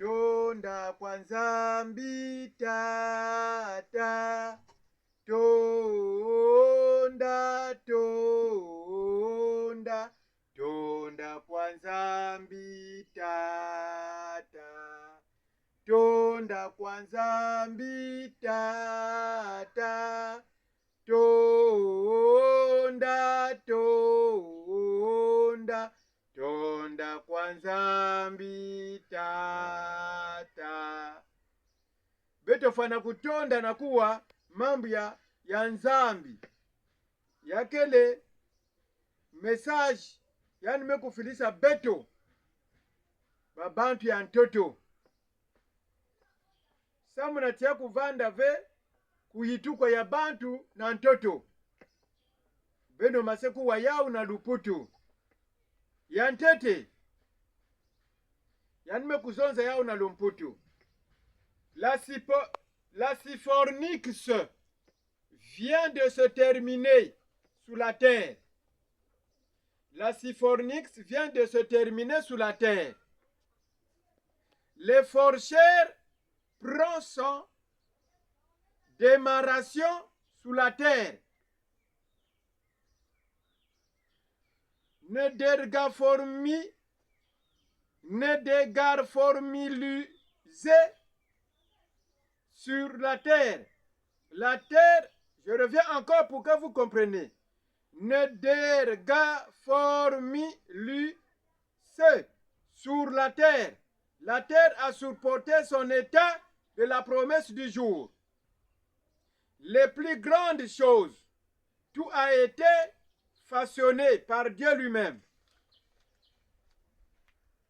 Tonda kwa nzambi tata, tonda, tonda, tonda kwa nzambi tata, tonda kwa nzambi tata, tonda, tonda, tonda kwa nzambi tata. Betofana kutonda na kuwa mambo ya nzambi yakele message yani mekufilisa beto babantu ya ntoto samuna tia kuvanda ve kuhitukwa ya bantu na ntoto beno maseku wa yau na luputu ya ntete yani mekuzonza yau na lumputu. La Syphorinix vient de se terminer sous la terre. La Syphorinix vient de se terminer sous la terre. Le forcheur prend son démarration sous la terre. Ne dégarformilisé sur la terre. La terre, je reviens encore pour que vous compreniez. Ne dégarformilisé sur la terre. La terre a supporté son état de la promesse du jour. Les plus grandes choses, tout a été façonné par Dieu lui-même.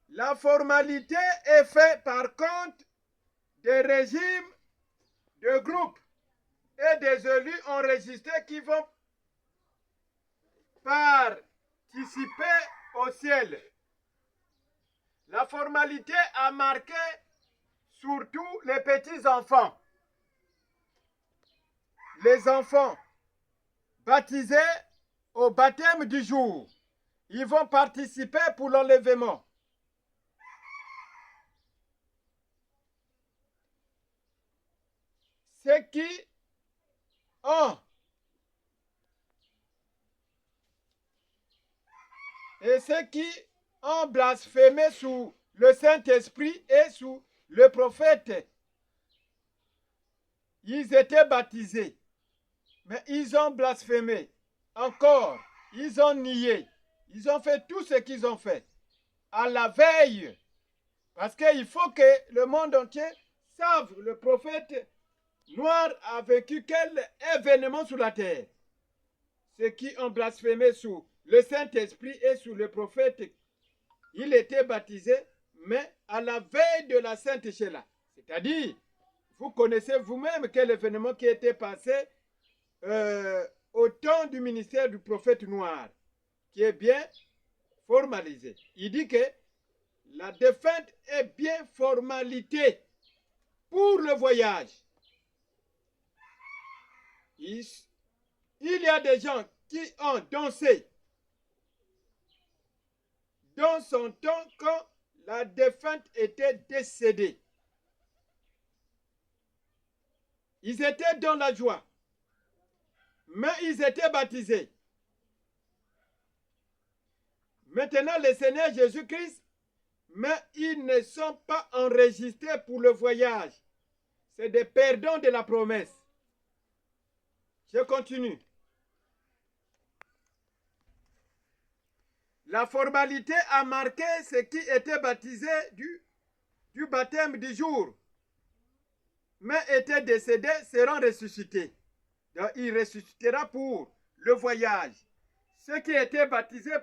La formalité est faite par compte des régimes de groupes et des élus enregistrés qui vont participer au ciel. La formalité a marqué surtout les petits-enfants. Les enfants baptisés au baptême du jour, ils vont participer pour l'enlèvement. Ceux qui ont blasphémé sous le Saint-Esprit et sous le prophète, ils étaient baptisés, mais ils ont blasphémé. Encore, ils ont nié. Ils ont fait tout ce qu'ils ont fait à la veille. Parce qu'il faut que le monde entier sache le prophète noir a vécu quel événement sur la terre. Ceux qui ont blasphémé sous le Saint-Esprit et sous le prophète, il était baptisé, mais à la veille de la Sainte Chéla. C'est-à-dire, vous connaissez vous-même quel événement qui était passé au temps du ministère du prophète noir, qui est bien formalisé. Il dit que la défunte est bien formalité pour le voyage. Il y a des gens qui ont dansé dans son temps quand la défunte était décédée. Ils étaient dans la joie, mais ils étaient baptisés. Maintenant, le Seigneur Jésus-Christ, mais ils ne sont pas enregistrés pour le voyage. C'est des perdants de la promesse. Je continue. La formalité a marqué ceux qui étaient baptisés du baptême du jour, mais étaient décédés, seront ressuscités. Donc, il ressuscitera pour le voyage. Ceux qui étaient baptisés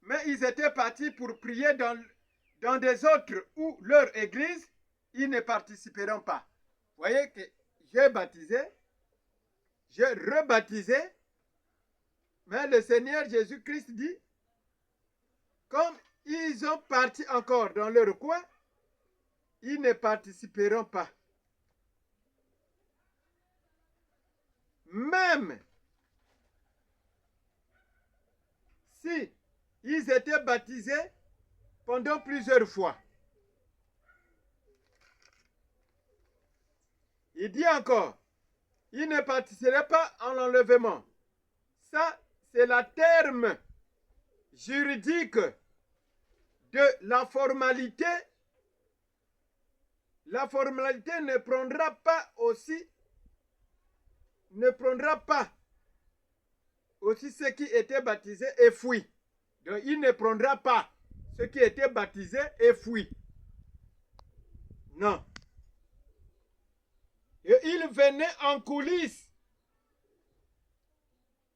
mais ils étaient partis pour prier dans des autres ou leur église, ils ne participeront pas. Vous voyez que j'ai baptisé, j'ai rebaptisé, mais le Seigneur Jésus-Christ dit, comme ils ont parti encore dans leur coin, ils ne participeront pas. Même si Ils étaient baptisés pendant plusieurs fois. Il dit encore, ils ne participeraient pas en l'enlèvement. Ça, c'est le terme juridique de la formalité. La formalité ne prendra pas aussi ceux qui étaient baptisés et fuient. Donc, il ne prendra pas ceux qui étaient baptisés et fuient. Non. Et il venait en coulisses.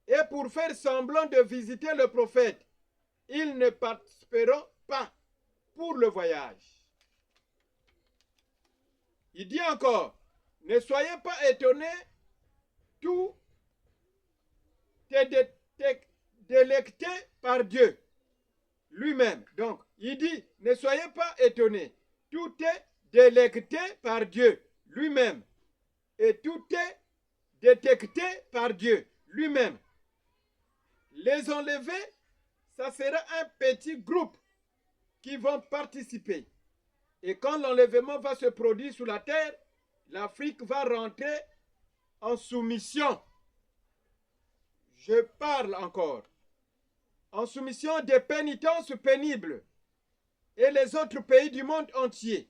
Et pour faire semblant de visiter le prophète, ils ne participeront pas pour le voyage. Il dit encore, ne soyez pas étonnés, tout est délecté par Dieu lui-même. Donc, il dit, ne soyez pas étonnés, tout est délecté par Dieu lui-même. Et tout est détecté par Dieu lui-même. Les enlevés, ça sera un petit groupe qui vont participer. Et quand l'enlèvement va se produire sur la terre, l'Afrique va rentrer en soumission. Je parle encore. En soumission des pénitences pénibles. Et les autres pays du monde entier.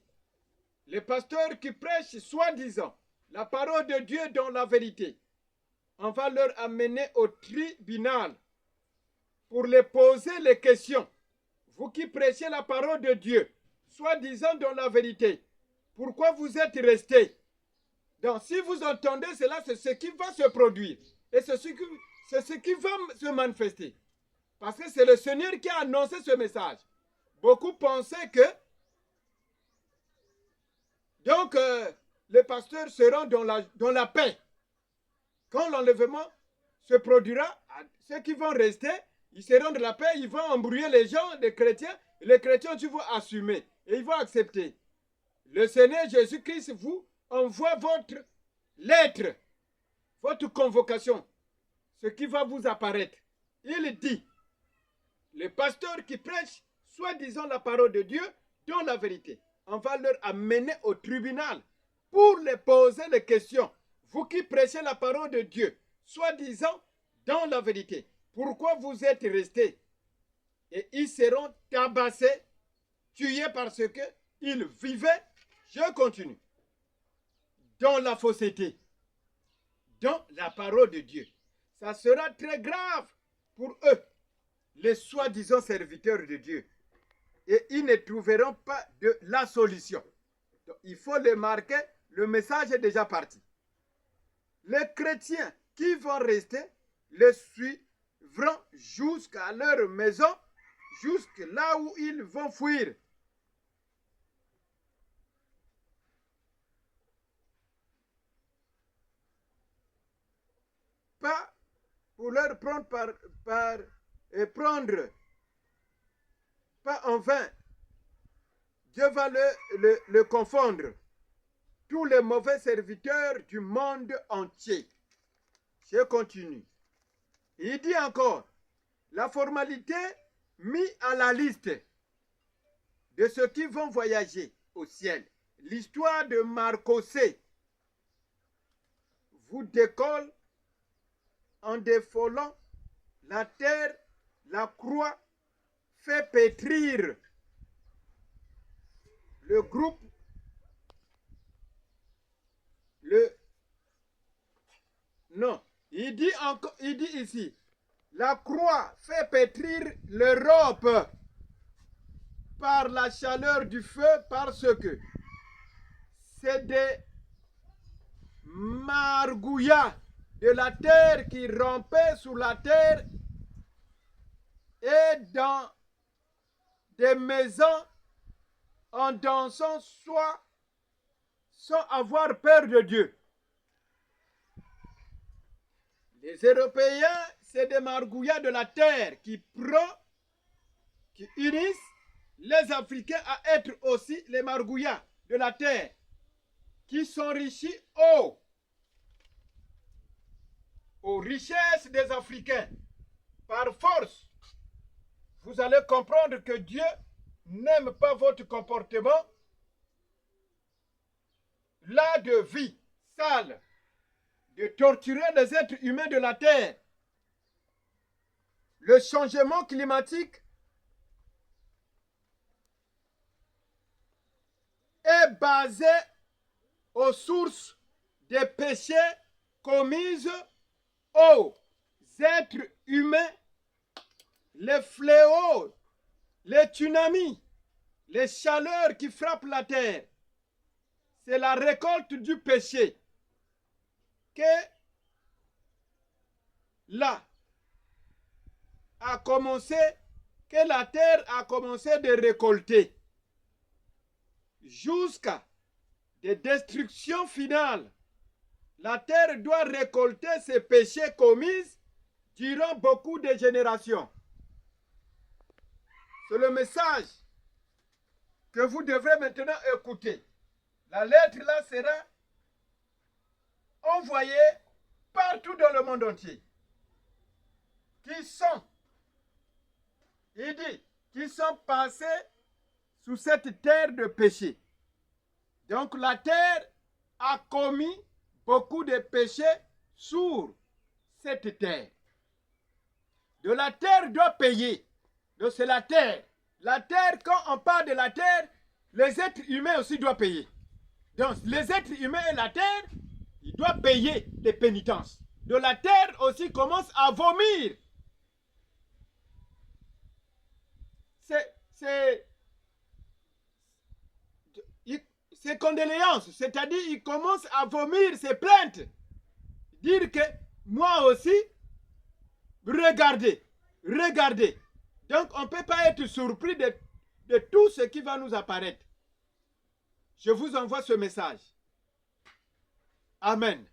Les pasteurs qui prêchent soi-disant la parole de Dieu dans la vérité, on va leur amener au tribunal pour les poser les questions. Vous qui prêchez la parole de Dieu, soi-disant dans la vérité, pourquoi vous êtes restés? Donc, si vous entendez cela, c'est ce qui va se produire. Et c'est ce qui va se manifester. Parce que c'est le Seigneur qui a annoncé ce message. Beaucoup pensaient que donc les pasteurs seront dans la paix. Quand l'enlèvement se produira, ceux qui vont rester, ils seront dans la paix, ils vont embrouiller les gens, les chrétiens ils vont assumer et ils vont accepter. Le Seigneur Jésus-Christ vous envoie votre lettre, votre convocation, ce qui va vous apparaître. Il dit, les pasteurs qui prêchent, soi-disant la parole de Dieu, dans la vérité, on va leur amener au tribunal pour les poser les questions. Vous qui prêchez la parole de Dieu, soi-disant dans la vérité, pourquoi vous êtes restés? Et ils seront tabassés, tués parce qu'ils vivaient, je continue, dans la fausseté, dans la parole de Dieu. Ça sera très grave pour eux, les soi-disant serviteurs de Dieu. Et ils ne trouveront pas de la solution. Donc, il faut les marquer, le message est déjà parti. Les chrétiens qui vont rester les suivront jusqu'à leur maison, jusqu'à là où ils vont fuir. Pas pour leur prendre pas en vain. Dieu va le confondre. Tous les mauvais serviteurs du monde entier. Je continue. Il dit encore, la formalité mise à la liste de ceux qui vont voyager au ciel. L'histoire de Marcosé vous décolle en défolant la terre, la croix fait pétrir le groupe, non, il dit ici, la croix fait pétrir l'Europe par la chaleur du feu parce que c'est des margouillas de la terre qui rampaient sous la terre et dans des maisons en dansant soit sans avoir peur de Dieu. Les Européens, c'est des margouillas de la terre qui unissent les Africains à être aussi les margouillas de la terre qui s'enrichissent aux richesses des Africains par force. vous allez comprendre que Dieu n'aime pas votre comportement là de vie sale, de torturer les êtres humains de la terre. Le changement climatique est basé aux sources des péchés commis aux êtres humains, les fléaux, les tsunamis, les chaleurs qui frappent la terre. C'est la récolte du péché que là a commencé, que la terre a commencé de récolter jusqu'à des destructions finales. La terre doit récolter ses péchés commis durant beaucoup de générations. C'est le message que vous devrez maintenant écouter. La lettre là sera envoyée partout dans le monde entier. Qui sont, il dit, qui sont passés sous cette terre de péché. Donc la terre a commis beaucoup de péchés sur cette terre. De la terre doit payer. Donc c'est la terre. La terre, quand on parle de la terre, les êtres humains aussi doivent payer. Donc les êtres humains et la terre, ils doivent payer des pénitences. De la terre aussi commence à vomir. C'est condoléances, c'est-à-dire il commence à vomir ses plaintes. Dire que moi aussi, regardez, regardez. Donc on ne peut pas être surpris de tout ce qui va nous apparaître. Je vous envoie ce message. Amen.